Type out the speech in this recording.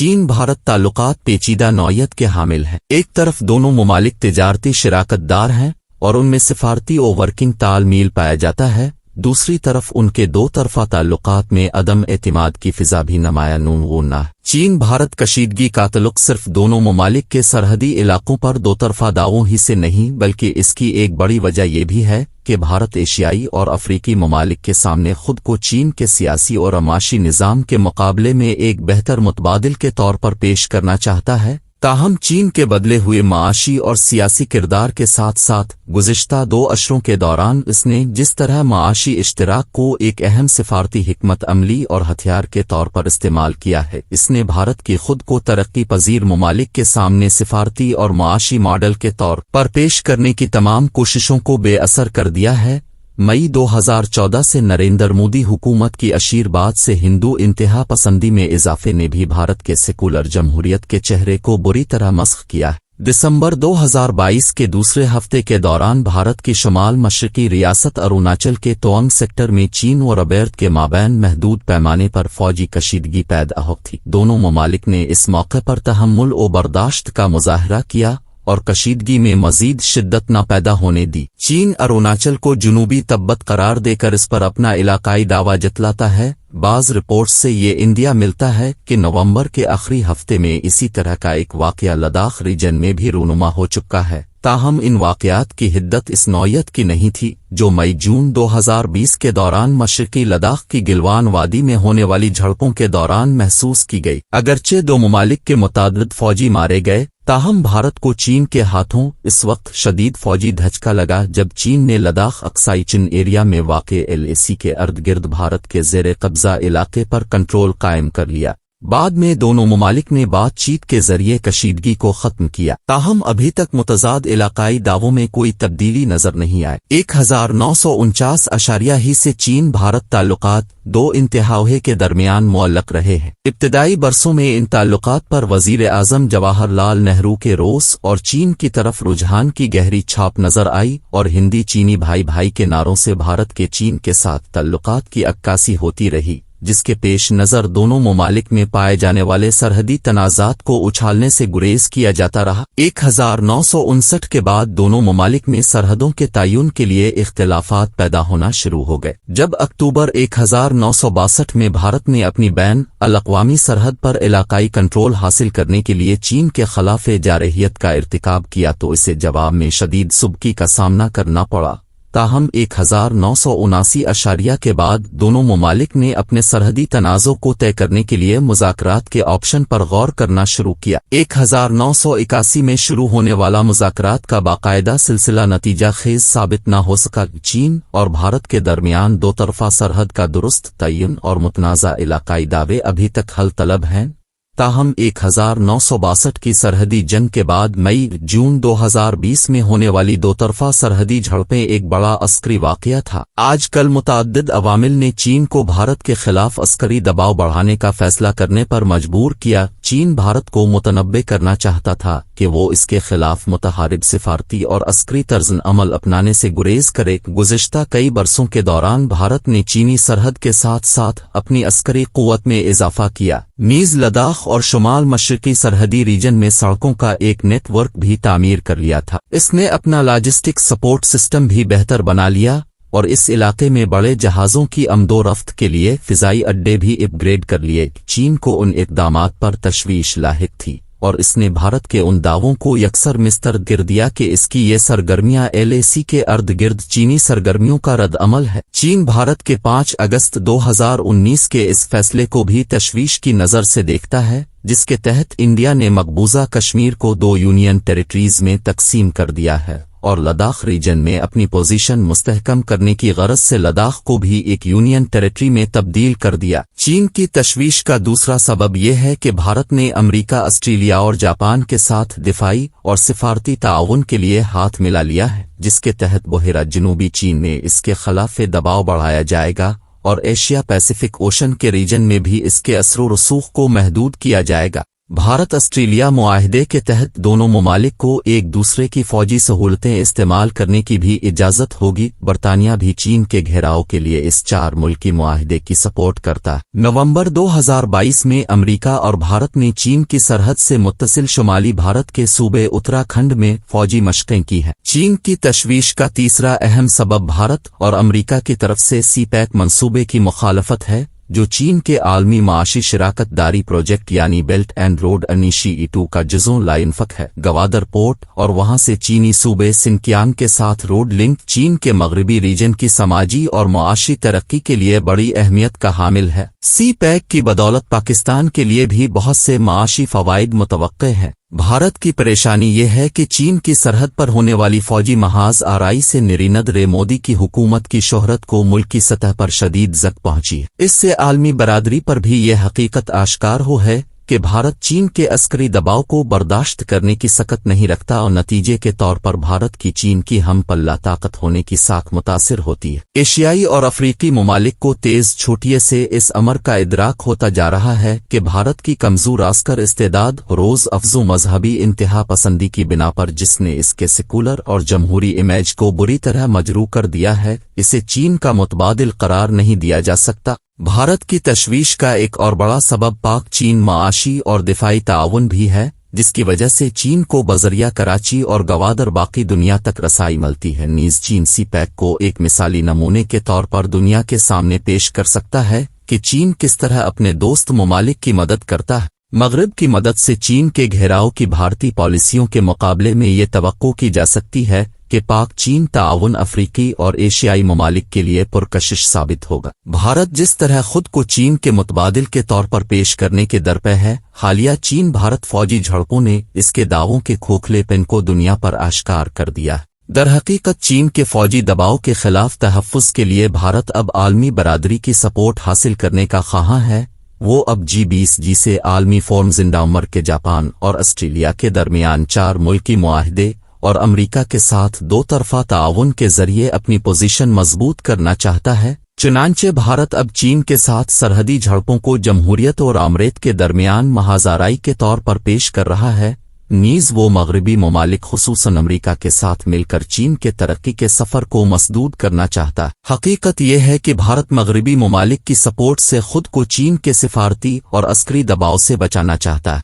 चीन भारत ताल्लुकात पेचीदा नौयत के हामिल हैं। एक तरफ दोनों ममालिक तिजारती शराकतदार हैं और उनमें सिफारती और वर्किंग तालमील पाया जाता है, दूसरी तरफ उनके दो तरफा ताल्लुकात में अदम एतिमाद की फिजा भी नमाया नूनगुना है। चीन भारत कशीदगी का तल्लुक सिर्फ दोनों ममालिक के सरहदी इलाकों पर दो तरफा दावों ही से नहीं, बल्कि इसकी एक बड़ी वजह यह भी है कि भारत एशियाई और अफ्रीकी ममालिक के सामने खुद को चीन के सियासी और अमाशी निज़ाम के मुकाबले में एक बेहतर मुतबादिल के तौर पर पेश करना चाहता है। ताहम चीन के बदले हुए माशी और सियासी किरदार के साथ साथ गुज़िश्ता 2 अशरों के दौरान इसने जिस तरह माशी इश्तिराक को एक अहम सिफारती हिकमत अमली और हथियार के तौर पर इस्तेमाल किया है, इसने भारत की खुद को तरक्की पजीर ममालिक के सामने सिफारती और माशी मॉडल के तौर पर पेश करने की तमाम कोशिशों को बेअसर कर दिया है। मई 2014 से नरेंद्र मोदी हुकूमत की आशीर्वाद से हिंदू इंतहा पसंदी में इजाफे ने भी भारत के सेकुलर जमहूरियत के चेहरे को बुरी तरह मस्ख किया है। दिसंबर 2022 के दूसरे हफ्ते के दौरान भारत की शुमाल मशरकी रियासत अरुणाचल के तवांग सेक्टर में चीन और अबेर्द के माबैन महदूद पैमाने पर फौजी कशीदगी पैदा हुई थी। दोनों ममालिक ने इस मौके पर तहम्मुल और बर्दाश्त का मुजाहरा किया और कशीदगी में मजीद शिद्दत न पैदा होने दी। चीन अरुणाचल को जुनूबी तब्बत करार देकर इस पर अपना इलाकाई दावा जतलाता है। बाज रिपोर्ट्स से ये इंडिया मिलता है कि नवंबर के आखिरी हफ्ते में इसी तरह का एक वाकया लद्दाख रीजन में भी रूनुमा हो चुका है। ताहम इन वाकयात की हिद्दत इस नौयत की नहीं थी जो मई जून 2020 के दौरान मशरकी लद्दाख की गिलवान वादी में होने वाली झड़पों के दौरान महसूस की गई। अगरचे दो ममालिक के मुतादिद फौजी मारे गए, ताहम भारत को चीन के हाथों इस वक्त शदीद फौजी धचका लगा जब चीन ने लद्दाख अक्साई चिन एरिया में वाक़े LAC के अर्द गिर्द भारत के ज़ेरे कब्जा इलाके पर कंट्रोल कायम कर लिया। बाद में दोनों ममालिक ने बातचीत के जरिए कशीदगी को खत्म किया। ताहम अभी तक मुतजाद इलाकाई दावों में कोई तब्दीली नजर नहीं आई। 1949 अशारिया ही से चीन भारत ताल्लुकात दो इंतहाओं के दरमियान मुअल्लक रहे हैं। इब्तदाई बरसों में इन ताल्लुकात पर वजीर आजम जवाहरलाल नेहरू के रोस और चीन की तरफ रुझान की गहरी छाप नजर आई और हिंदी चीनी भाई भाई के नारों से भारत के चीन के साथ ताल्लुकात की अक्कासी होती रही, जिसके पेश नज़र दोनों ममालिक में पाए जाने वाले सरहदी तनाज़ात को उछालने से गुरेज किया जाता रहा। 1959 के बाद दोनों ममालिक में सरहदों के तयन के लिए इख्तिलाफात पैदा होना शुरू हो गए। जब अक्टूबर 1962 में भारत ने अपनी बैन अल-अक़वामी सरहद पर इलाकाई कंट्रोल हासिल करने के लिए चीन के खिलाफ जारहियत का इर्तिकाब किया तो इसे जवाब में शदीद सुबकी का सामना करना पड़ा। ताहम 1979 अशारिया के बाद दोनों ममालिक ने अपने सरहदी तनाज़ों को तय करने के लिए मुज़ाकरात के ऑप्शन पर गौर करना शुरू किया। 1981 में शुरू होने वाला मुज़ाकरात का बाकायदा सिलसिला नतीजा खेज साबित न हो सका। चीन और भारत के दरमियान दो तरफा सरहद का दुरुस्त तयन और मुतनाज़ा इलाकाई दावे अभी तक हल तलब हैं। ताहम 1962 की सरहदी जंग के बाद मई जून 2020 में होने वाली दो तरफा सरहदी झड़पें एक बड़ा अस्करी वाकया था। आजकल मुतअद्दिद अवामिल ने चीन को भारत के खिलाफ अस्करी दबाव बढ़ाने का फैसला करने पर मजबूर किया। चीन भारत को मुतनब्बे करना चाहता था कि वो इसके खिलाफ मुतहारिब सिफारती और अस्करी तर्ज़ अमल अपनाने से गुरेज करे। गुज़िश्ता कई बरसों के दौरान भारत ने चीनी सरहद के साथ साथ अपनी अस्करी क़ुव्वत में इजाफा किया। नीज़ लद्दाख और शुमाल मशरकी सरहदी रीजन में सड़कों का एक नेटवर्क भी तामीर कर लिया था। इसने अपना लॉजिस्टिक सपोर्ट सिस्टम भी बेहतर बना लिया और इस इलाके में बड़े जहाज़ों की आमदोरफ्त के लिए फ़िज़ाई अड्डे भी अपग्रेड कर लिए। चीन को उन इक़दामात पर तशवीश लाहिक थी और इसने भारत के उन दावों को यकसर मुस्तरद कर दिया कि इसकी ये सरगर्मियां LAC के अर्द गिर्द चीनी सरगर्मियों का रद्द अमल है। चीन भारत के 5 अगस्त 2019 के इस फैसले को भी तशवीश की नज़र से देखता है, जिसके तहत इंडिया ने मकबूजा कश्मीर को 2 यूनियन टेरिटरीज में तकसीम कर दिया है और लद्दाख रीजन में अपनी पोजीशन मुस्तहकम करने की गरज से लद्दाख को भी एक यूनियन टेरिटरी में तब्दील कर दिया। चीन की तशवीश का दूसरा सबब यह है कि भारत ने अमेरिका, ऑस्ट्रेलिया और जापान के साथ दिफाई और सिफारती ताउन के लिए हाथ मिला लिया है, जिसके तहत बहरा जनूबी चीन में इसके खिलाफ दबाव बढ़ाया जाएगा और एशिया पैसिफिक ओशन के रीजन में भी इसके असर रसूख को महदूद किया जाएगा। भारत ऑस्ट्रेलिया मुआहदे के तहत दोनों ममालिक को एक दूसरे की फौजी सहूलतें इस्तेमाल करने की भी इजाज़त होगी। बरतानिया भी चीन के घेराव के लिए इस 4 मुल्की मुआहदे की सपोर्ट करता है। नवंबर 2022 में अमेरिका और भारत ने चीन की सरहद से मुत्तसिल शुमाली भारत के सूबे उत्तराखंड में फौजी मशक़ें की हैं। चीन की तशवीश का तीसरा अहम सबब भारत और अमेरिका की तरफ से सीपैक मंसूबे की मुखालफत है, जो चीन के आलमी माशी शराकत दारी प्रोजेक्ट यानी बेल्ट एंड रोड इनिशिएटिव का जुज़ो लाइनफक है। गवादर पोर्ट और वहां से चीनी सूबे सिनकियांग के साथ रोड लिंक चीन के मगरबी रीजन की समाजी और मुआशी तरक्की के लिए बड़ी अहमियत का हामिल है। सी पैक की बदौलत पाकिस्तान के लिए भी बहुत से माशी फवाइद मुतवक्के हैं। भारत की परेशानी ये है कि चीन की सरहद पर होने वाली फौजी महाज आराई से नरेंद्र मोदी की हुकूमत की शोहरत को मुल्क की सतह पर शदीद ज़क पहुंची है। इससे आलमी बरादरी पर भी यह हकीकत आश्कार हो है कि भारत चीन के अस्करी दबाव को बर्दाश्त करने की सकत नहीं रखता और नतीजे के तौर पर भारत की चीन की हम पल्ला ताकत होने की साख मुतासिर होती है। एशियाई और अफ्रीकी ममालिक को तेज छोटिये से इस अमर का इदराक होता जा रहा है कि भारत की कमजोर आस्कर इस्तेदाद रोज अफजू मजहबी इंतहा पसंदी की बिना पर जिसने इसके सेकुलर और जमहूरी इमेज को बुरी तरह मजरू कर दिया है, इसे चीन का मुतबादिल करार नहीं दिया जा सकता। भारत की तशवीश का एक और बड़ा सबब पाक चीन माशी और दिफाई ताउन भी है, जिसकी वजह से चीन को बजरिया कराची और गवादर बाकी दुनिया तक रसाई मिलती है। नीज चीन सी पैक को एक मिसाली नमूने के तौर पर दुनिया के सामने पेश कर सकता है कि चीन किस तरह अपने दोस्त ममालिक की मदद करता है। मगरिब की मदद से चीन के घेराव की भारतीय पॉलिसियों के मुकाबले में ये तवक्को की जा सकती है कि पाक चीन ताउन अफ्रीकी और एशियाई ममालिक के लिए पुरकशिश साबित होगा। भारत जिस तरह खुद को चीन के मुतबादिल के तौर पर पेश करने के दरपे है, हालिया चीन भारत फौजी झड़पों ने इसके दावों के खोखलेपन को दुनिया पर आश्कार कर दिया है। दरहकीकत चीन के फौजी दबाव के खिलाफ तहफ़्फ़ुज़ के लिए भारत अब आलमी बरादरी की सपोर्ट हासिल करने का ख्वाहां है। वो अब G20 से आलमी फोरम जिंदाउमर के जापान और ऑस्ट्रेलिया के दरमियान 4 मुल्की मुआहदे और अमेरिका के साथ दो तरफा ताउन के जरिए अपनी पोजीशन मजबूत करना चाहता है। चुनांचे भारत अब चीन के साथ सरहदी झड़पों को जमहूरियत और आमरेत के दरमियान महाजाराई के तौर पर पेश कर रहा है। नीज वो मगरबी ममालिक खुसूसन अमेरिका के साथ मिलकर चीन के तरक्की के सफर को मसदूद करना चाहता है। हकीकत यह है कि भारत मगरबी ममालिक की सपोर्ट से खुद को चीन के सिफारती और अस्करी दबाव से बचाना चाहता है।